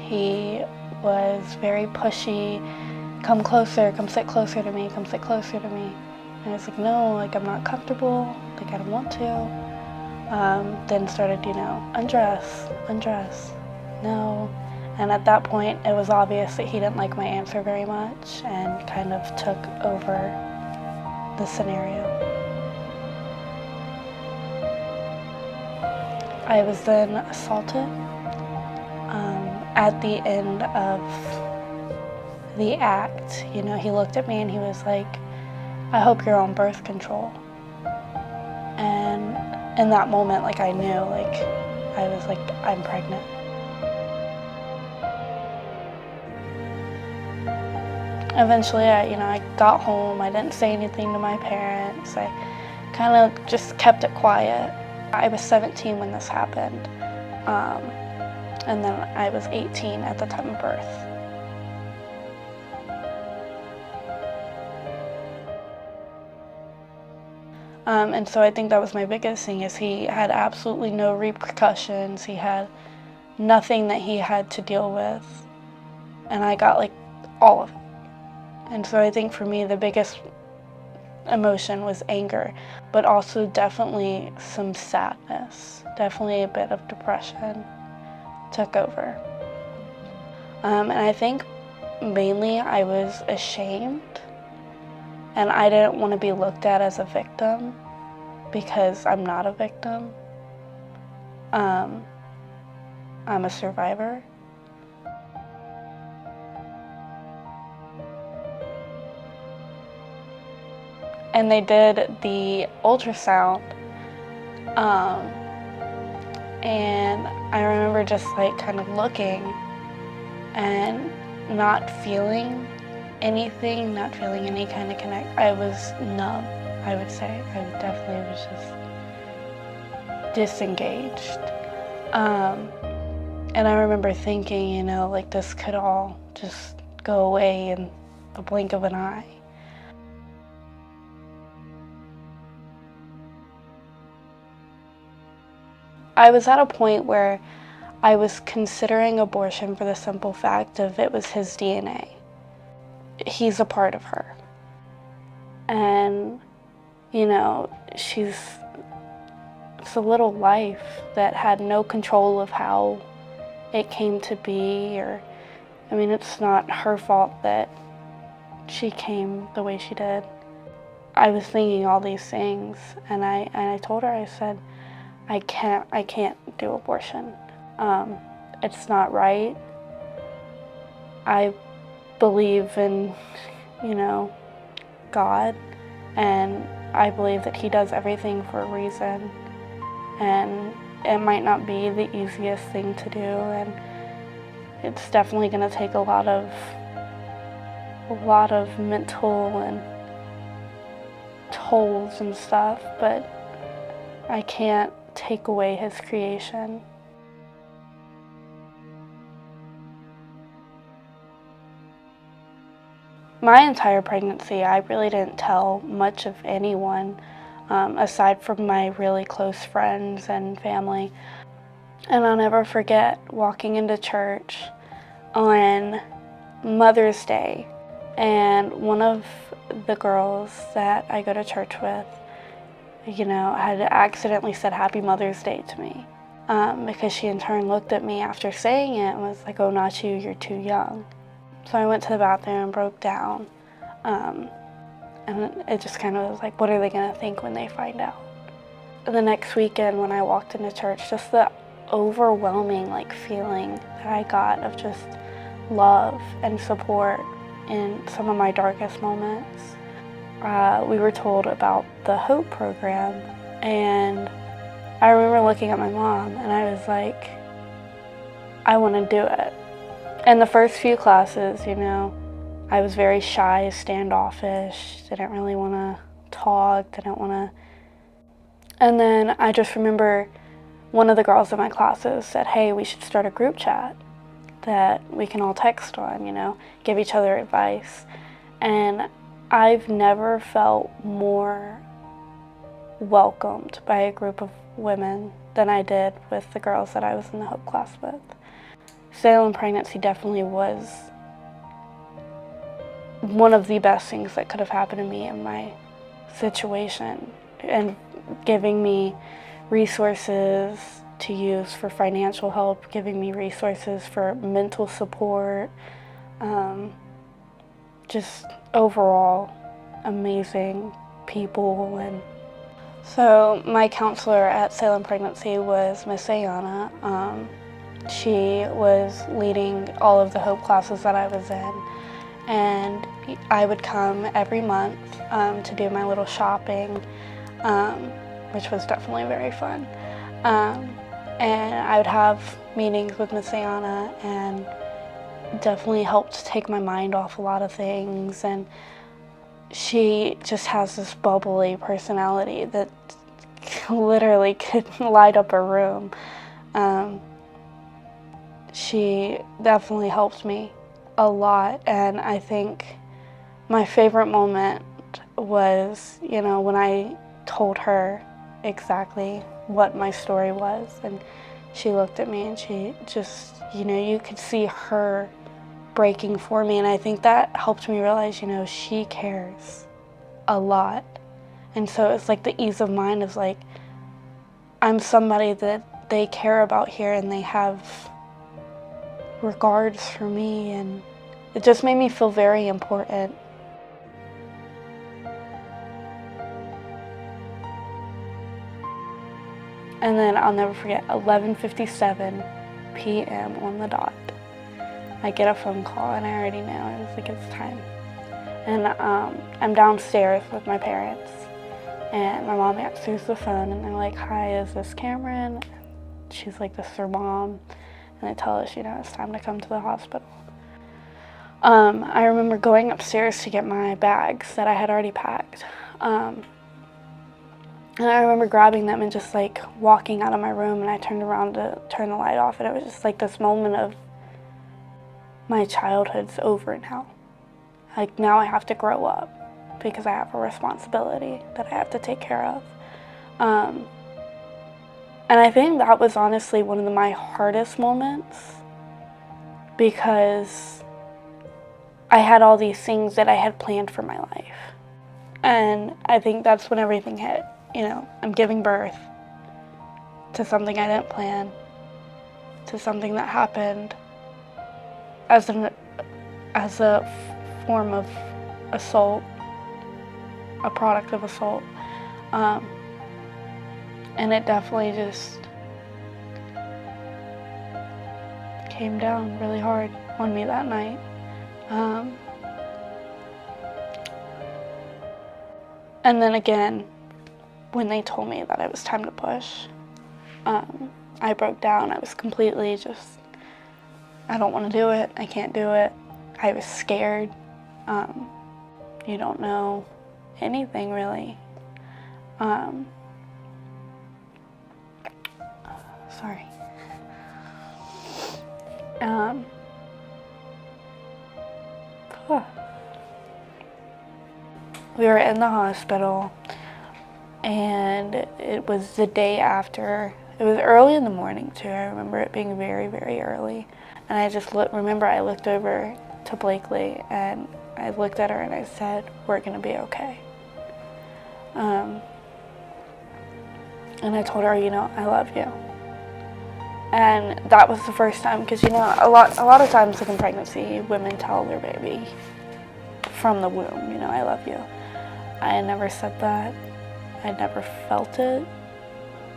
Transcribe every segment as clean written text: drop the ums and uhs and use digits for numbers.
He was very pushy. Come closer, come sit closer to me, come sit closer to me. And I was like, no, like I'm not comfortable, like I don't want to. Then started, undress, undress, no. And at that point, it was obvious that he didn't like my answer very much and kind of took over the scenario. I was then assaulted at the end of the act. He looked at me and he was like, I hope you're on birth control. And in that moment, I knew, I was like, I'm pregnant. Eventually, I got home. I didn't say anything to my parents. I kind of just kept it quiet. I was 17 when this happened. And then I was 18 at the time of birth. And so I think that was my biggest thing, is he had absolutely no repercussions. He had nothing that he had to deal with. And I got all of it. And so I think for me the biggest emotion was anger, but also definitely some sadness. Definitely a bit of depression took over. And I think mainly I was ashamed, and I didn't want to be looked at as a victim because I'm not a victim. I'm a survivor. And they did the ultrasound, and I remember just kind of looking and not feeling anything, not feeling any kind of connect. I was numb, I would say. I definitely was just disengaged. And I remember thinking, this could all just go away in the blink of an eye. I was at a point where I was considering abortion for the simple fact of it was his DNA. He's a part of her. And, it's a little life that had no control of how it came to be, it's not her fault that she came the way she did. I was thinking all these things, and I told her, I said, I can't do abortion. It's not right. I believe in, God, and I believe that he does everything for a reason, and it might not be the easiest thing to do, and it's definitely going to take a lot of mental and tolls and stuff, but I can't take away his creation. My entire pregnancy, I really didn't tell much of anyone, aside from my really close friends and family. And I'll never forget walking into church on Mother's Day, and one of the girls that I go to church with, had accidentally said Happy Mother's Day to me, because she in turn looked at me after saying it and was like, oh, not you, you're too young. So I went to the bathroom and broke down, and it just kind of was like, what are they going to think when they find out? The next weekend when I walked into church, just the overwhelming feeling that I got of just love and support in some of my darkest moments. We were told about the HOPE program, and I remember looking at my mom and I was like, I want to do it. In the first few classes, I was very shy, standoffish, didn't really want to talk, didn't want to. And then I just remember one of the girls in my classes said, hey, we should start a group chat that we can all text on, give each other advice. And I've never felt more welcomed by a group of women than I did with the girls that I was in the HOPE class with. Salem pregnancy definitely was one of the best things that could have happened to me in my situation, and giving me resources to use for financial help, giving me resources for mental support, just overall amazing people. And so my counselor at Salem Pregnancy was Miss Ayana. She was leading all of the Hope classes that I was in, and I would come every month to do my little shopping, which was definitely very fun. And I would have meetings with Miss Ayana, and definitely helped take my mind off a lot of things. And she just has this bubbly personality that literally could light up a room. She definitely helped me a lot, and I think my favorite moment was, when I told her exactly what my story was, and she looked at me and she just, you could see her breaking for me, and I think that helped me realize, she cares a lot. And so it's like the ease of mind of like, I'm somebody that they care about here, and they have regards for me, and it just made me feel very important. And then I'll never forget, 11:57 p.m. on the dot, I get a phone call, and I already know. I was like, it's time. And I'm downstairs with my parents, and my mom answers the phone, and they're like, hi, is this Kamryn? She's like, this is her mom. And they tell us, it's time to come to the hospital. I remember going upstairs to get my bags that I had already packed. And I remember grabbing them and just like walking out of my room, and I turned around to turn the light off, and it was just like this moment of, my childhood's over now. Like, now I have to grow up because I have a responsibility that I have to take care of. And I think that was honestly one of my hardest moments, because I had all these things that I had planned for my life. And I think that's when everything hit. I'm giving birth to something I didn't plan, to something that happened as a form of assault, a product of assault. And it definitely just came down really hard on me that night. And then again, when they told me that it was time to push, I broke down. I was completely just, I don't want to do it. I can't do it. I was scared. You don't know anything really. Sorry. We were in the hospital, and it was the day after. It was early in the morning too. I remember it being very, very early. And I just remember I looked over to Blakely, and I looked at her and I said, we're gonna be okay. And I told her, I love you. And that was the first time, because a lot of times in pregnancy, women tell their baby from the womb, I love you. I had never said that. I never felt it.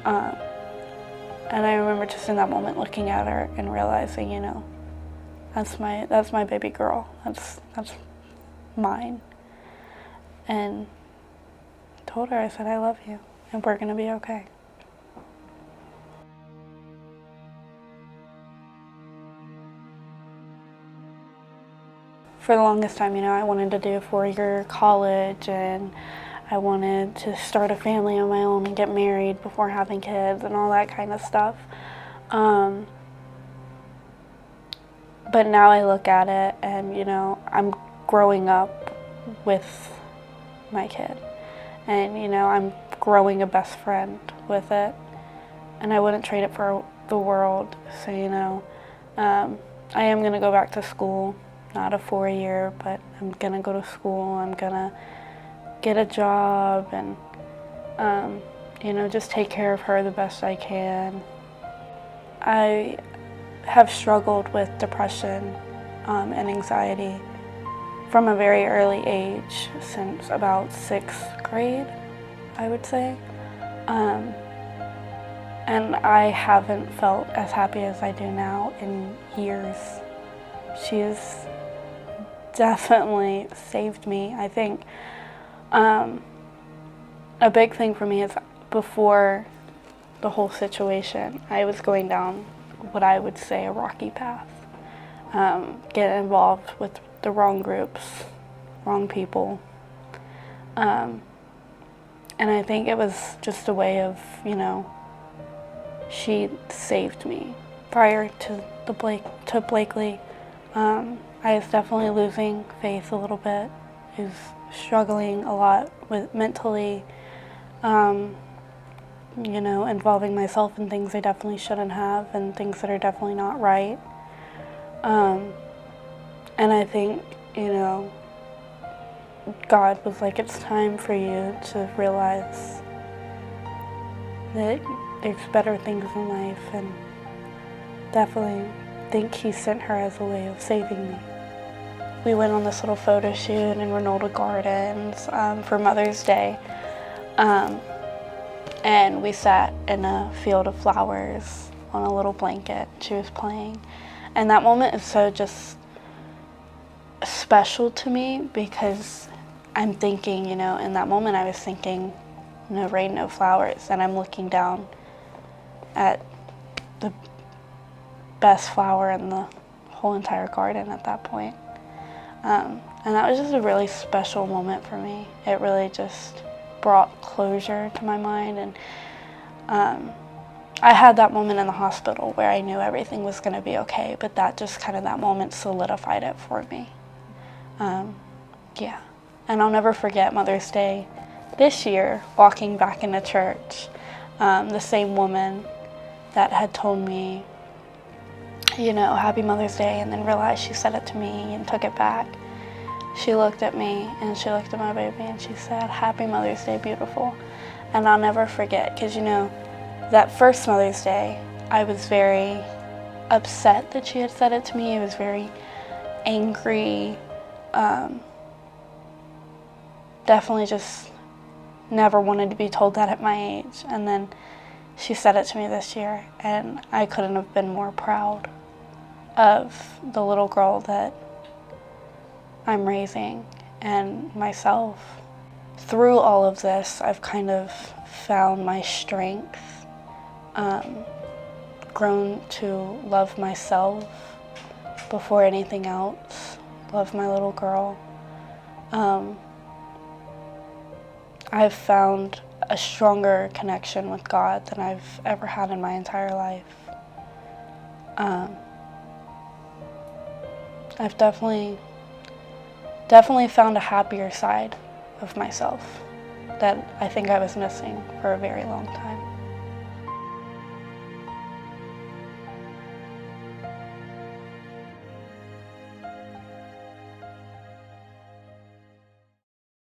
And I remember just in that moment looking at her and realizing, that's my baby girl. That's mine. And I told her, I said, I love you, and we're gonna be okay. For the longest time, I wanted to do a 4-year college, and I wanted to start a family on my own and get married before having kids and all that kind of stuff. But now I look at it and, I'm growing up with my kid. And, I'm growing a best friend with it. And I wouldn't trade it for the world. So, I am going to go back to school, not a 4-year, but I'm going to go to school. I'm going to get a job and, just take care of her the best I can. I have struggled with depression and anxiety from a very early age, since about 6th grade, I would say. And I haven't felt as happy as I do now in years. She's definitely saved me. I think a big thing for me is before the whole situation, I was going down what I would say a rocky path. Getting involved with the wrong groups, wrong people. And I think it was just a way of, she saved me. Prior to Blakely, I was definitely losing faith a little bit. I was struggling a lot with mentally, involving myself in things I definitely shouldn't have and things that are definitely not right. And I think, God was like, it's time for you to realize that there's better things in life, and definitely think He sent her as a way of saving me. We went on this little photo shoot in Reynolda Gardens for Mother's Day, and we sat in a field of flowers on a little blanket. She was playing, and that moment is so just special to me because I'm thinking, in that moment I was thinking, no rain, no flowers, and I'm looking down at the best flower in the whole entire garden at that point. And that was just a really special moment for me. It really just brought closure to my mind, and I had that moment in the hospital where I knew everything was going to be okay, but that moment solidified it for me. Yeah. And I'll never forget Mother's Day this year, walking back into church. The same woman that had told me, Happy Mother's Day, and then realized she said it to me and took it back. She looked at me and she looked at my baby and she said, Happy Mother's Day, beautiful. And I'll never forget, because that first Mother's Day, I was very upset that she had said it to me. I was very angry. Definitely just never wanted to be told that at my age. And then she said it to me this year, and I couldn't have been more proud of the little girl that I'm raising and myself. Through all of this, I've kind of found my strength, grown to love myself before anything else, love my little girl. I've found a stronger connection with God than I've ever had in my entire life. I've definitely found a happier side of myself that I think I was missing for a very long time.